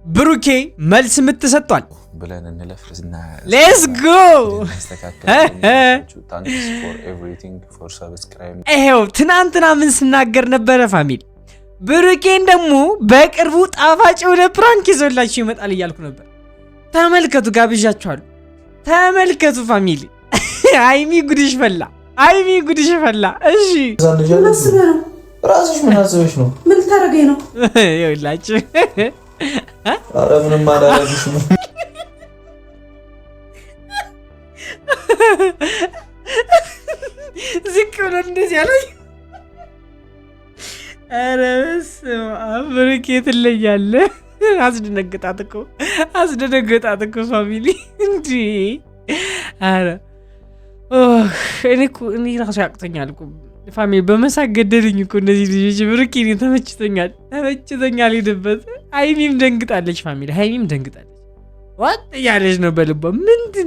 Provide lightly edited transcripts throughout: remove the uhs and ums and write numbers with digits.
ብሩኬ መልስ ምትሰጧል ብለን እንለፍርና ሌትስ ጎ ታንክስ ፎር ኤቭሪቲንግ ፎር ሰብስክራይብ ይሄው ትናንትና ምን ስናገር ነበረ ፋሚሊ ብሩኬን ደግሞ በቅርቡ ጣፋጭ የሆነ ፕራንክ ይዞላችሁ ይመጣል እያልኩ ነበር ተመልከቱ ጋብዣችኋለሁ ተመልከቱ ፋሚሊ አይሚ ጉድሽ ፈላ አይሚ ጉድሽ ፈላ እሺ ራስሽ ምን አስበሽ ነው ምን ታረገኝ ነው ይኸውላችሁ አረ ምንም አላረግሽም ዝቅ ብሎ እንደዚህ ያለኝ አረ በስመ አብ ብሩኬ ትለያለህ አስደነገጣት እኮ ፋሚሊ እንዴ አረ እኔ ራሱ ያቅተኛል እኮ ፋሚሊ በመሳቅ ገደልኝ እኮ እነዚህ ልጆች ብሩኬ እኔ ተመችቶኛል ሄድበት አይሚም ደንግጣለች ፋሚሊ አይሚም ደንግጣለች ዋት ያለች ነው በልቧ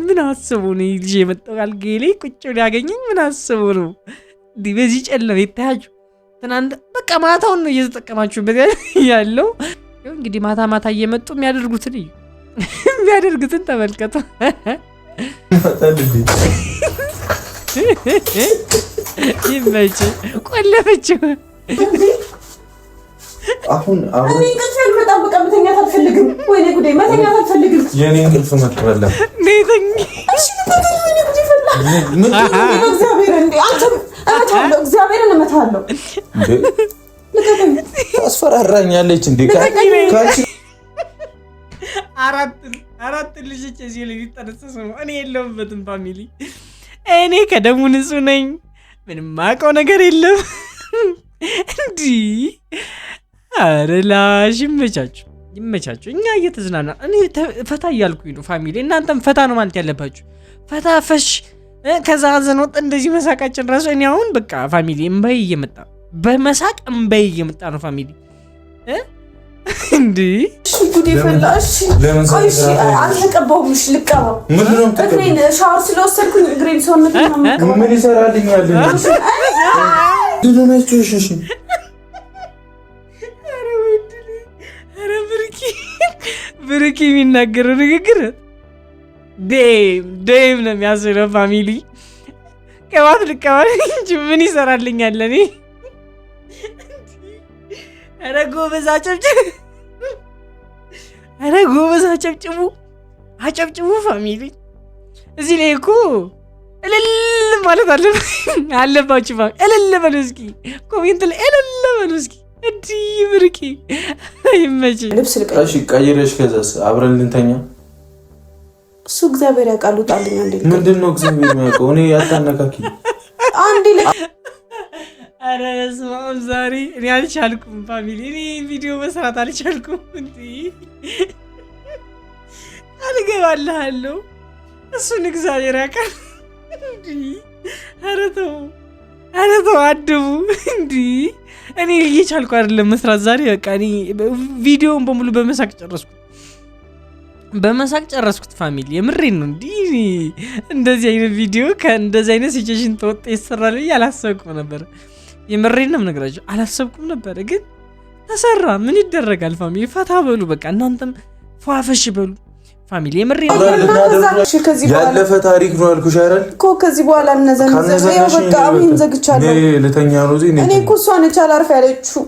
ምን አስቡ ነው ልጅ የመጣው አልጋዬ ላይ ቁጭ ብሎ ያገኘኝ ምን አስቡ ነው እንዲህ በዚህ ጨለማ ይታያችሁ ትናንት በቃ ማታውን ነው እየተጠቀማችሁበት ያለው እንግዲህ ማታ እየመጡ የሚያደርጉትን ተመልከቱ ይመች ቆለፈችው አሁን እኔ እንቅልፍ በጣም በቃ መተኛት አልፈልግም ወይኔ ጉዴ መተኛት አልፈልግም የኔ እንቅልፍ መጥበላ ነይተኝ እሺ ምን እግዚአብሔር እንዴ አንተ እግዚአብሔርን እመታለሁ ታስፈራራኛለች እንዴ ካንቺ አራት ልጆች እዚህ ላይ ተነስተው እኔ የለሁበትም ፋሚሊ እኔ ከደሙ ንጹህ ነኝ ምንም ማውቀው ነገር የለም እንዲ አረላሽ ይመቻችሁ እኛ እየተዝናና እኔ ፈታ እያልኩኝ ነው ፋሚሊ እናንተም ፈታ ነው ማለት ያለባችሁ ፈታ ፈሽ ከዛ ሀዘን ወጥ እንደዚህ መሳቃችን ራሱ እኔ አሁን በቃ ፋሚሊ እምባይ እየመጣ በመሳቅ እምባይ እየመጣ ነው ፋሚሊ እንዴ ጉዴ ፈላሽ እሺ አልተቀባውምሽ ልቀባው እግሬን ሻወር ስለወሰድኩኝ እግሬን ሰውነት ነው ምን ይሰራልኛል ድሮናችሁሽ አረ ብሩኬ የሚናገረው ንግግር ዴም ነው የሚያስለው ፋሚሊ ቀባት ልቀባል እንጂ ምን ይሰራልኛል እኔ አረ ጎበዝ አጨብጭቡ ፋሚሊ እዚህ ላይ እኮ እልል ማለት አለባችሁ ፋሚሊ እልል በሉ እስኪ ኮሜንት ላይ እልል በሉ እስኪ እንዲ ብሩኬ ይመች ልብስ ልቀይ እሺ ቀይረሽ ከዛስ አብረን ልንተኛ እሱ እግዚአብሔር ያውቃል ውጣልኝ አንዴ ምንድነው እግዚአብሔር የሚያውቀው እኔ ያታነካኪ አንዴ አረ ስማም ዛሬ እኔ አልቻልኩም ፋሚሊ እኔ ቪዲዮ መስራት አልቻልኩም እንዴ አልገባልሃለሁ እሱን እግዚአብሔር ያውቃል እንዴ አረ ተው አድቡ እንዴ እኔ እየቻልኩ አይደለም መስራት ዛሬ በቃ እኔ ቪዲዮውን በሙሉ በመሳቅ ጨረስኩት ፋሚሊ የምሬን ነው እንዴ እንደዚህ አይነት ቪዲዮ ከእንደዚህ አይነት ሲቹዌሽን ተወጣ ይሰራል ያላሰብኩም ነበር የምሬን ነው ነገራችሁ አላሰብኩም ነበር ግን ተሰራ ምን ይደረጋል ፋሚሊ ፈታ በሉ በቃ እናንተም ፏፈሽ በሉ ፋሚሊ የምሬን ነው ያለፈ ታሪክ ነው አልኩሽ አይደል እኮ ከዚህ በኋላ እነዘንዘው በቃ አሁን ዘግቻለሁ ለተኛ ነው እኔ እኮ እሷን ቻላርፍ ያለችው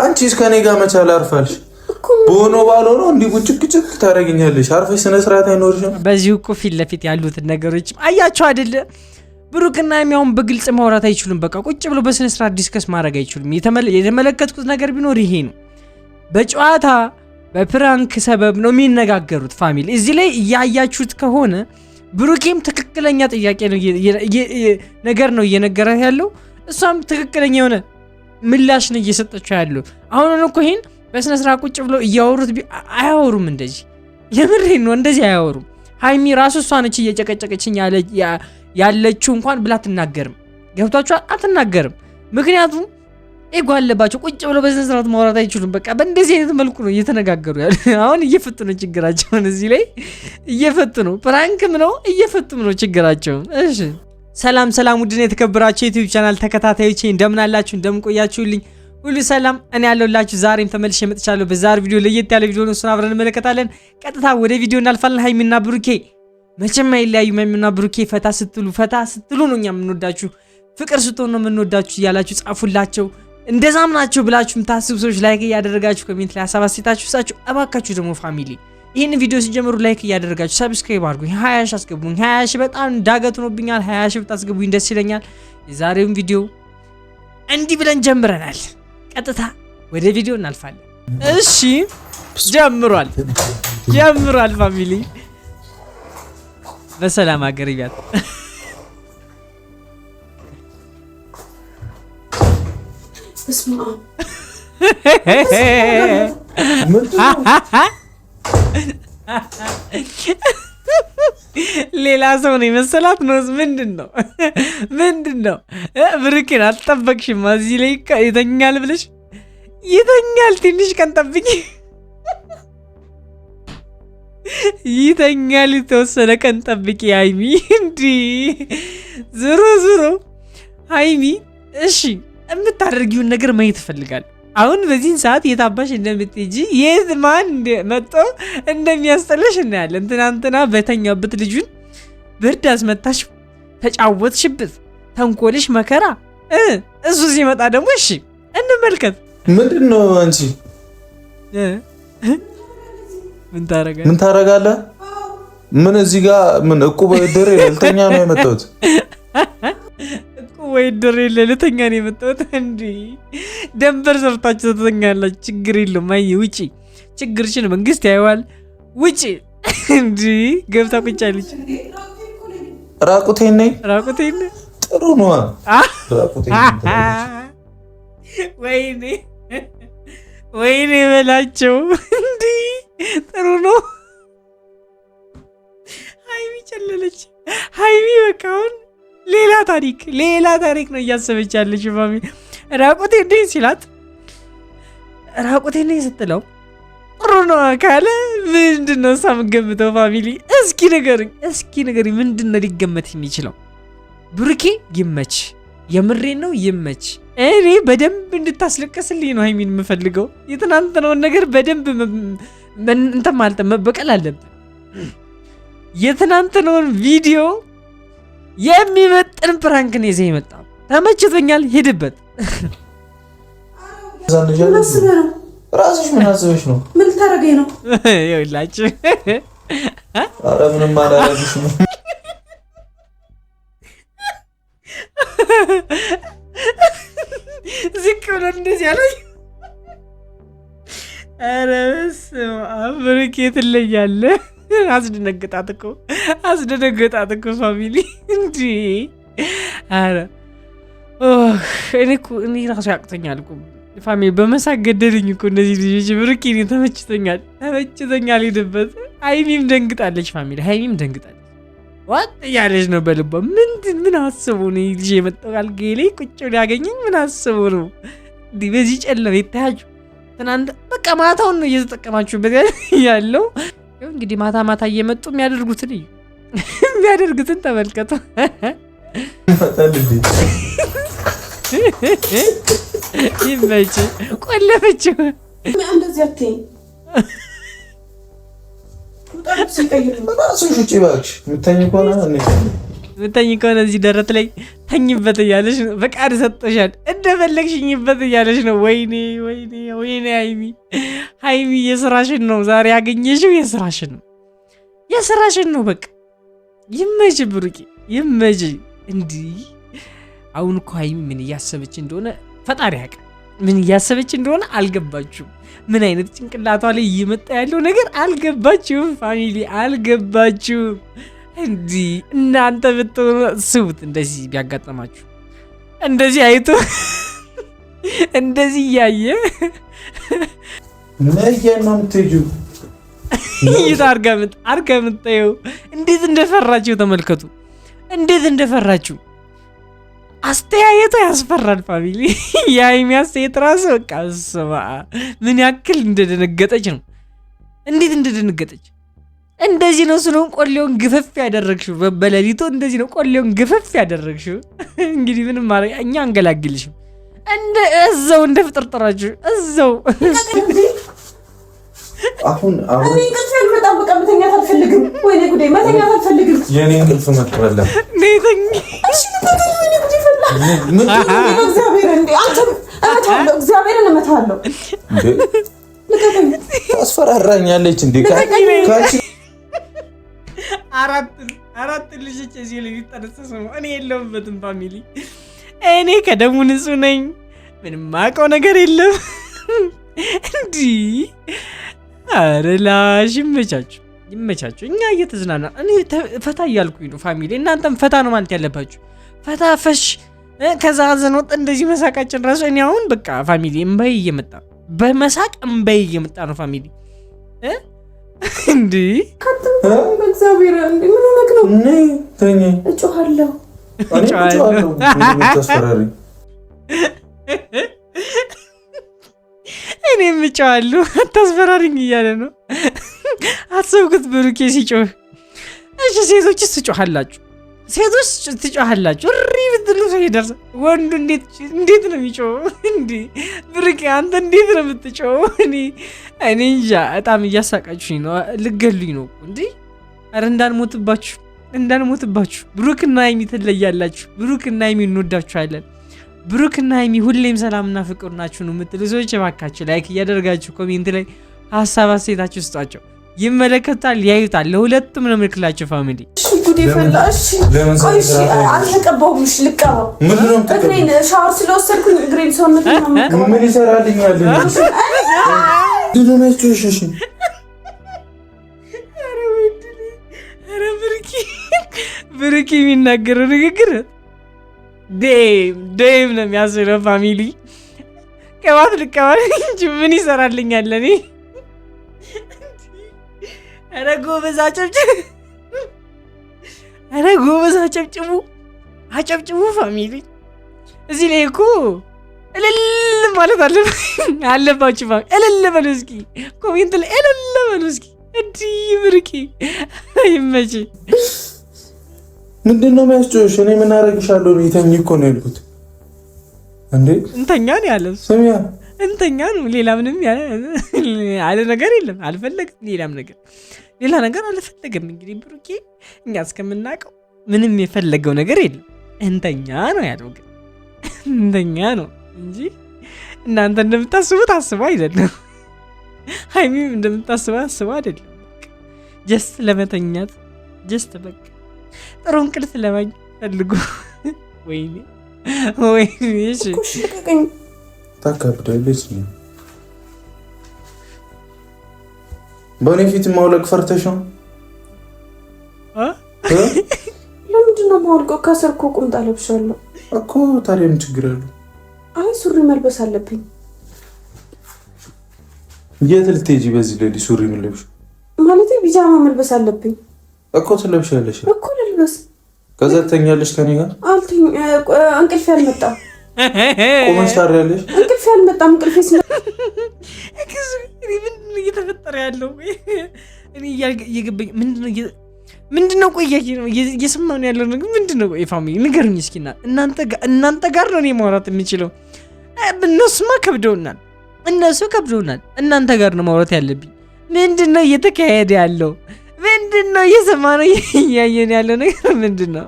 አንቺ እስከኔ ጋር መቻል አርፋልሽ ቦኖ ባሎኖ እንዲህ ቁጭቅጭቅ ታረጋኛለሽ አርፈሽ ስነ ስርዓት አይኖርሽም በዚሁ እኮ ፊት ለፊት ያሉት ነገሮች አያችሁ አይደለ ብሩክና የሚያውን በግልጽ ማውራት አይችሉም በቃ ቁጭ ብሎ በስነ ስርዓት ዲስከስ ማድረግ አይችሉም የተመለከትኩት ነገር ቢኖር ይሄ ነው በጨዋታ በፕራንክ ሰበብ ነው የሚነጋገሩት ፋሚሊ እዚህ ላይ ያያችሁት ከሆነ ብሩኬም ትክክለኛ ጥያቄ ነው ነገር ነው እየነገራት ያለው እሷም ትክክለኛ የሆነ ምላሽ ነው እየሰጠችው ያለው አሁን እኮ ይሄን በስነ ስርዓት ቁጭ ብሎ እያወሩት አያወሩም እንደዚህ የምሬን ነው እንደዚህ አያወሩም ሃይሚ ራሱ እሷ ነች እየጨቀጨቀችኝ ያለችው እንኳን ብላ አትናገርም ገብቷችኋል አትናገርም ምክንያቱም ኤጎ አለባቸው ቁጭ ብሎ በስነ ስርዓት ማውራት አይችሉም በቃ በእንደዚህ አይነት መልኩ ነው እየተነጋገሩ ያለው አሁን እየፈቱ ነው ችግራቸውን እዚህ ላይ እየፈቱ ነው ፕራንክም ነው እየፈቱም ነው ችግራቸውን እሺ ሰላም ውድና የተከበራችሁ የዩቲዩብ ቻናል ተከታታዮቼ እንደምን አላችሁ እንደምን ቆያችሁልኝ ሁሉ ሰላም እኔ ያለሁላችሁ ዛሬም ተመልሼ መጥቻለሁ። በዛሬው ቪዲዮ ለየት ያለ ቪዲዮ ነው፣ እሱን አብረን እንመለከታለን። ቀጥታ ወደ ቪዲዮ እናልፋለን። ሀይሚና ብሩኬ መቼም አይለያዩም። ሀይሚና ብሩኬ ፈታ ስትሉ ነው እኛ የምንወዳችሁ፣ ፍቅር ስትሆን ነው የምንወዳችሁ እያላችሁ ጻፉላቸው። እንደዛም ናቸው ብላችሁ የምታስቡ ሰዎች ላይክ እያደረጋችሁ ኮሜንት ላይ ሀሳብ አስተያየታችሁ ስጣችሁ። እባካችሁ ደግሞ ፋሚሊ ይህን ቪዲዮ ሲጀምሩ ላይክ እያደረጋችሁ ሰብስክራይብ አድርጉኝ። 20 ሺህ አስገቡኝ። 20 ሺህ በጣም ዳገት ሆኖብኛል። 20 ሺህ ብታስገቡኝ ደስ ይለኛል። የዛሬውን ቪዲዮ እንዲህ ብለን ጀምረናል። ቀጥታ ወደ ቪዲዮ እናልፋለን። እሺ ጀምሯል ፋሚሊ በሰላም ሀገር ይያት ሌላ ሰው ነው የመሰላት ነው። ምንድነው ብሩኬን አልጠበቅሽም? እዚህ ላይ ይተኛል ብለሽ ይተኛል። ትንሽ ቀን ጠብቂ፣ ይተኛል። የተወሰነ ቀን ጠብቂ ሀይሚ። እንዲህ ዞሮ ሀይሚ እሺ የምታደርጊውን ነገር ማየት እፈልጋለሁ። አሁን በዚህን ሰዓት የታባሽ እንደምትሄጂ የት ማን መጥቶ እንደሚያስጠለሽ እናያለን። ትናንትና በተኛበት ልጁን ብርድ አስመታሽ፣ ተጫወትሽበት፣ ተንኮልሽ መከራ። እሱ ሲመጣ ደግሞ እሺ እንመልከት። ምንድን ነው አንቺ ምን ታረጋለህ? ምን እዚህ ጋር ምን እቁብ ድር ልተኛ ነው የመጣሁት? ወይ ድሬ ለልተኛ ነው የመጣሁት። እንዴ ደንበር ሰርታችሁ ተተኛላችሁ። ችግር የለውም። አይ ውጪ፣ ችግርሽን መንግስት ያየዋል። ውጪ። እንዴ ገብታ ቁጭ አለች። ራቁቴን ነኝ። ጥሩ ነው ራቁቴን። ወይኔ በላቸው። እንዴ ጥሩ ነው። ሀይሚ ጨለለች። ሀይሚ በቃ አሁን ሌላ ታሪክ ነው እያሰበች ያለች። ፋሚሊ ራቁቴ ነኝ ሲላት ራቁቴ ነኝ ስትለው ጥሩ ነው ካለ ምንድን ነው እሷ የምትገምተው? ፋሚሊ እስኪ ንገሩኝ ምንድን ነው ሊገመት የሚችለው? ብሩኬ ይመች፣ የምሬን ነው ይመች። እኔ በደንብ እንድታስለቀስልኝ ነው ሀይሚን የምፈልገው። የትናንትናውን ነገር በደንብ እንትን ማለት መበቀል አለብን። የትናንትናውን ቪዲዮ የሚመጥን ፕራንክ ነው ይዘህ የመጣው። ተመችቶኛል። ሄድበት። ራስሽ ምን አስበሽ ነው? ምን ልታረገኝ ነው? ይኸውላችሁ ኧረ ምንም አላደረግሽም። ዝቅ ብሎ እንደዚህ ያለኝ። ኧረ በስመ አብ ብሩኬ ትለያለህ። አስደነገጣት እኮ ፋሚሊ። እንዲ አረ እኔ ራሱ ያቅተኛል እኮ ፋሚሊ። በመሳቅ ገደልኝ እኮ እነዚህ ልጆች። ብሩኬ እኔ ተመችቶኛል። ሄድበት። ሀይሚም ደንግጣለች ፋሚሊ። ዋጥ እያለች ነው በልቧ። ምን አስቡ ነው ልጅ የመጣው አልጋዬ ላይ ቁጭ ብሎ ያገኘኝ? ምን አስቡ ነው እንዲህ በዚህ ጨለማ ይታያችሁ? ትናንት በቃ ማታውን ነው እየተጠቀማችሁበት ያለው። እንግዲህ ማታ እየመጡ የሚያደርጉትን ተመልከቱ። ይመች። ቆለፈችው። እንደዚህ አትይኝ። ምተኝ ከሆነ እዚህ ደረት ላይ ተኝበት እያለች ነው። ፈቃድ ሰጥቶሻል፣ እንደፈለግሽኝበት እያለች ነው። ወይኔ ሀይሚ የስራሽን ነው ዛሬ ያገኘሽው። የስራሽን ነው በቃ። ይመች ብሩኬ ይመች። እንዲህ አሁን እኮ ሀይሚ ምን እያሰበች እንደሆነ ፈጣሪ ያውቃል። ምን እያሰበች እንደሆነ አልገባችሁም። ምን አይነት ጭንቅላቷ ላይ እየመጣ ያለው ነገር አልገባችሁም ፋሚሊ፣ አልገባችሁም። እንዲህ እናንተ ብትሆኑ ስቡት። እንደዚህ ቢያጋጠማችሁ እንደዚህ አይቶ እንደዚህ እያየ ይታ አርጋ ምታየው። እንዴት እንደፈራችሁ ተመልከቱ። እንደፈራችሁ አስተያየቱ ያስፈራል ፋሚሊ። የሀይሚ አስተያየት ራሱ በቃ ስማ ምን ያክል እንደደነገጠች ነው። እንዴት እንደደነገጠች እንደዚህ ነው ስለሆን ቆሌውን ግፈፍ ያደረግሽው። በሌሊቱ እንደዚህ ነው ቆሌውን ግፈፍ ያደረግሽው። እንግዲህ ምንም ማድረግ እኛ አንገላግልሽም። እዛው እንደ ፍጥርጥራችሁ እዛው አሁን እኔ እንቅልፍ አልመጣም። በቃ መተኛት አልፈልግም። ወይኔ ጉዴ መተኛት አልፈልግም። የኔ እንቅልፍ መጥቷል። ነይተኝ እሺ ልቀቀኝ። ወይኔ ጉዴ ፈላ። እግዚአብሔር እንዴ አንተ እመታለሁ። እግዚአብሔርን እመታለሁ። ልቀቀኝ። ታስፈራራኛለች እንዴ? አራት ልጆች እዚህ ላይ ሊጠነሰሱ እኔ የለሁበትም። ፋሚሊ እኔ ከደሙ ንጹህ ነኝ። ምንም ማውቀው ነገር የለም። እንዲህ አረላሽ ይመቻችሁ። እኛ እየተዝናና እኔ ፈታ እያልኩኝ ነው ፋሚሊ። እናንተም ፈታ ነው ማለት ያለባችሁ። ፈታ ፈሽ ከዛ ሀዘን ወጥ እንደዚህ መሳቃችን ራሱ እኔ አሁን በቃ ፋሚሊ እምባዬ እየመጣ በመሳቅ እምባዬ እየመጣ ነው ፋሚሊ። እንዴ በእግዚአብሔር እንዴ ምን ሆነክ ነው? ነይ ተኝ። እጮሃለሁ። እኔም እጮሃለሁ። አታስፈራሪኝ እያለ ነው። አትሰብኩት ብሩኬ ሲጮህ። እሺ ሴቶችስ ትጮሃላችሁ? ሴቶች ትጮሃላችሁ? እሪ ብትሉ ሰው ይደርሳል። ወንዱ እንዴት ነው የሚጮኸው? እንዴ ብሩኬ አንተ እንዴት ነው የምትጮኸው? እኔ እንጃ። በጣም እያሳቃችሁኝ ነው። ልገሉኝ ነው እንዴ? አረ እንዳንሞትባችሁ። ብሩክና ሀይሚ ትለያላችሁ። ብሩክና ሀይሚ እንወዳችኋለን። ብሩክና ሀይሚ ሁሌም ሰላምና ፍቅር ናችሁ ነው የምትሉ ሰዎች እባካችሁ ላይክ እያደረጋችሁ ኮሜንት ላይ ሀሳብ አስተያየታችሁ ስጧቸው። ይመለከታል፣ ያዩታል። ለሁለቱም ነው ምልክላችሁ ፋሚሊ። እሺ ጉዴ ፈላ። እሺ ቆይ እሺ አልተቀባውም። እሺ ልቀባው። እግሬን ሻወር ስለወሰድኩኝ እግሬን ሰውነት ነው ምን ይሰራልኛል? እሺ ብሩክ የሚናገረው ንግግር ዴም ነው የሚያስለው ፋሚሊ። ቀባት ልቀባል እንጂ ምን ይሰራልኛል እኔ። ኧረ ጎበዝ አጨብጭቡ ፋሚሊ። እዚህ ላይ እኮ እልል ማለት አለባችሁ ፋሚሊ። እልል በሉ እስኪ ኮሜንት ላይ እልል በሉ እስኪ። እንዲህ ብሩኬ ይመች። ምንድን ነው የሚያስጮሽ? እኔ ምን አደርግሻለሁ? ተኝ እኮ ነው ያልኩት እንዴ። እንተኛ ነው ያለው። ስሚያ እንተኛ ነው። ሌላ ምንም ያለ ነገር የለም። አልፈለግም ሌላ ነገር አልፈለግም። እንግዲህ ብሩኬ እኛ እስከምናውቀው ምንም የፈለገው ነገር የለም። እንተኛ ነው ያለው። ግን እንተኛ ነው እንጂ እናንተ እንደምታስቡት አስበው አይደለም። ሀይሚም እንደምታስበው አስበው አይደለም። ጀስት ለመተኛት ጀስት በቃ ጥሩ እንቅልፍ ለማግኘት ፈልጉ። ወይኔ እሺ ታካብዳለች። በእኔ ፊት ማውለቅ ፈርተሽ ነው? ለምንድን ነው የማወልቀው? ከስር እኮ ቁምጣ ለብሻለሁ እኮ። ታዲያ ምን ችግር አለው? አይ ሱሪ መልበስ አለብኝ። የት ልትሄጂ በዚህ ሌሊት ሱሪ ምን ለብሽ? ማለቴ ቢጃማ መልበስ አለብኝ እኮ። ትለብሻለሽ እኮ ልልበስ። ከዛ ትተኛለሽ ከኔ ጋር? እንቅልፌ አልመጣም። ቆመሽ ታሪያለሽ? እንቅልፌ አልመጣም። እንቅልፌ ምንድን ነው እየተፈጠረ ያለው? እኔ እየገባኝ ምንድን ነው? ቆይ እየሰማሁ ነው ያለው ነገር ምንድን ነው? ቆይ ፋሚሊ ንገሩኝ እስኪ። እናንተ ጋር ነው እኔ ማውራት የምችለው። እነሱ ከብደውናል። እናንተ ጋር ነው ማውራት ያለብኝ። ምንድን ነው እየተካሄደ ያለው? ምንድን ነው እየሰማነው እያየን ያለው ነገር ምንድን ነው?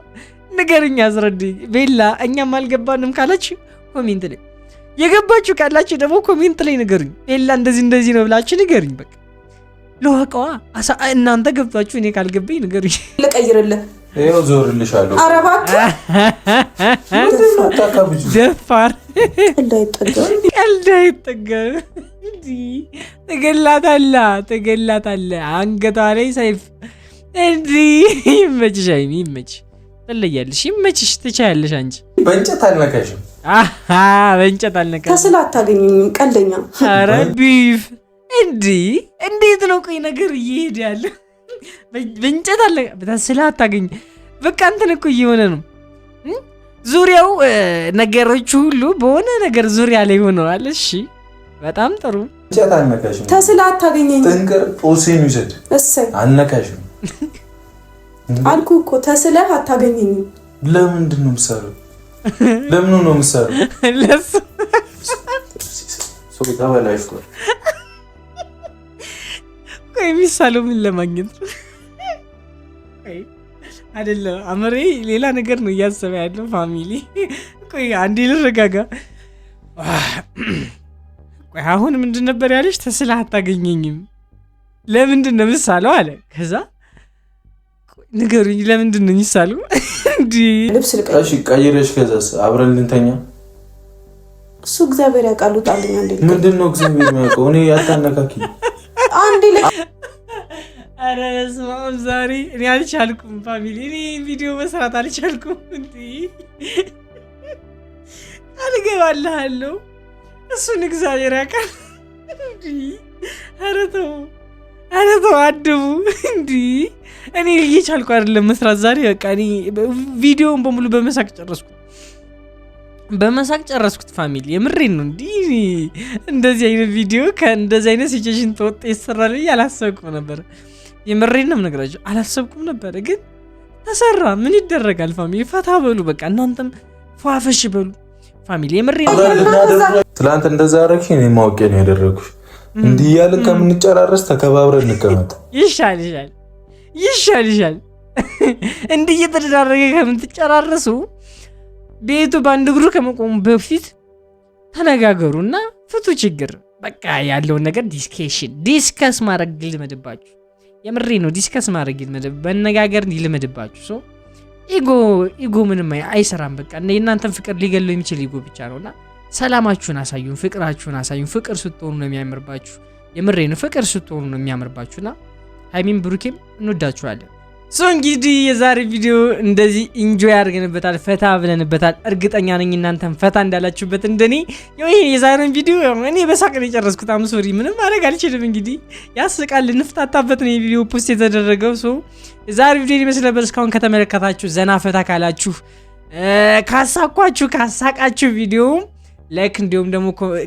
ንገሩኝ፣ አስረዱኝ። ቤላ እኛም አልገባንም ካላችሁ ኮሜንት ላይ፣ የገባችሁ ካላችሁ ደግሞ ኮሜንት ላይ ንገሩኝ። ቤላ እንደዚህ ነው ብላችሁ ንገሩኝ። በቃ ለዋቀዋ እናንተ ገብታችሁ እኔ ካልገባኝ ንገሩኝ። ልቀይርልህ። ይኸው ዞርልሻለሁ። ኧረ እባክህ ደፋር ቀልድ አይጠገም። ትገላታለህ አንገቷ ላይ ሰይፍ። እንዲህ ይመችሽ ሀይሚ፣ ይመችሽ፣ ትለያለሽ፣ ይመችሽ፣ ትቻያለሽ። አንቺ በእንጨት አልነካሽም። በእንጨት አልነካሽም። ተስላ አታገኘኝም። ቀልደኛ። ኧረ ቢፍ እንዴት ነው? ቆይ ነገር እየሄደ ያለ በእንጨት አለ። ተስላ አታገኝ። በቃ እንትን እኮ እየሆነ ነው። ዙሪያው ነገሮች ሁሉ በሆነ ነገር ዙሪያ ላይ ሆነዋል። እሺ በጣም ጥሩ። እንጨት አልነካሽም። ተስላ አታገኘኝም። ጥንቅር ጦሴን ይውሰድ። እሰይ አልነካሽም አልኩህ እኮ። ተስለህ አታገኘኝም። ለምንድን ነው የምትሰራው? ለምን ነው የምትሰራው? ለሱ ሰው ታበላሽ እኮ የሚሳለው ምን ለማግኘት አይደለም። አመሬ ሌላ ነገር ነው እያሰበ ያለው ፋሚሊ። ቆይ አንዴ ልረጋጋ። ቆይ አሁን ምንድን ነበር ያለሽ? ተስላ አታገኘኝም ለምንድን ነው የምሳለው አለ። ከዛ ንገሩኝ ለምንድን ነው የሚሳለው? እንዲ ልብስ ልቀይር። እሺ ቀይረሽ ከዛስ አብረን ልንተኛ? እሱ እግዚአብሔር ያውቃል። ውጣልኝ አንዴ። ምንድን ነው እግዚአብሔር የሚያውቀው? እኔ ያታነካኪ አንዴ ኧረ በስመ አብ ዛሬ እኔ አልቻልኩም ፋሚሊ። እኔ ቪዲዮ መስራት አልቻልኩም። እንዲ አልገባልሃለሁ እሱን እግዚአብሔር ያውቃል። እንዲ ኧረ ተው አድቡ። እንዲ እኔ እየቻልኩ አይደለም መስራት ዛሬ። በቃ እኔ ቪዲዮውን በሙሉ በመሳቅ ጨረስኩት ፋሚሊ። የምሬን ነው። እንዲ እንደዚህ አይነት ቪዲዮ ከእንደዚህ አይነት ሲቹዌሽን ተወጣ ይሰራል ብዬ አላሰብኩም ነበር። የምሬን ነው የምነግራችሁ፣ አላሰብኩም ነበር ግን ተሰራ። ምን ይደረጋል ፋሚሊ፣ ፈታ በሉ በቃ እናንተም ፏፈሽ በሉ ፋሚሊ። የምሬን ነው። ትላንት እንደዛ አደረግሽ፣ እኔ ማውቄ ነው ያደረኩሽ። እንዲህ እያልን ከምንጨራረስ ተከባብረን እንቀመጥ ይሻልሻል። እንዲህ እየተደራረገ ከምትጨራረሱ ቤቱ በአንድ እግሩ ከመቆሙ በፊት ተነጋገሩና ፍቱ ችግር። በቃ ያለውን ነገር ዲስከስ ማድረግ ልመድባችሁ። የምሬ ነው። ዲስከስ ማድረግ በነጋገር ልመድባችሁ። ኢጎ ምንም አይሰራም። በቃ የእናንተን ፍቅር ሊገለው የሚችል ኢጎ ብቻ ነውና ሰላማችሁን አሳዩን፣ ፍቅራችሁን አሳዩን። ፍቅር ስትሆኑ ነው የሚያምርባችሁ። የምሬ ነው። ፍቅር ስትሆኑ ነው የሚያምርባችሁና ሀይሚን ብሩኬም እንወዳችኋለን። እንግዲህ የዛሬ ቪዲዮ እንደዚህ ኢንጆይ አድርገንበታል፣ ፈታ ብለንበታል። እርግጠኛ ነኝ እናንተም ፈታ እንዳላችሁበት እንደኔ። ይሄ የዛሬውን ቪዲዮ እኔ በሳቅ ነው የጨረስኩት። ሶሪ ምንም ማድረግ አልችልም። እንግዲህ ያስቃል፣ እንፍታታበት ነው የቪዲዮ ፖስት የተደረገው። የዛሬ ቪዲዮ ይመስል ነበር። እስካሁን ከተመለከታችሁ ዘና ፈታ ካላችሁ፣ ካሳቃችሁ ቪዲዮ ላይክ እንዲሁም ደግሞ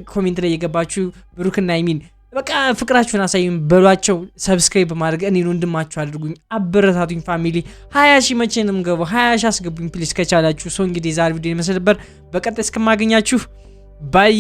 ኮሜንት ላይ የገባችሁ ብሩክና ሀይሚን በቃ ፍቅራችሁን አሳዩኝ በሏቸው። ሰብስክራይብ በማድረግ እኔን ወንድማችሁ አድርጉኝ፣ አበረታቱኝ ፋሚሊ። 20 ሺህ መቼ ነው የምገባው? 20 ሺህ አስገቡኝ ፕሊዝ ከቻላችሁ። እንግዲህ ዛሬ ቪዲዮ ይመስል ነበር። በቀጣይ እስከማገኛችሁ ባይ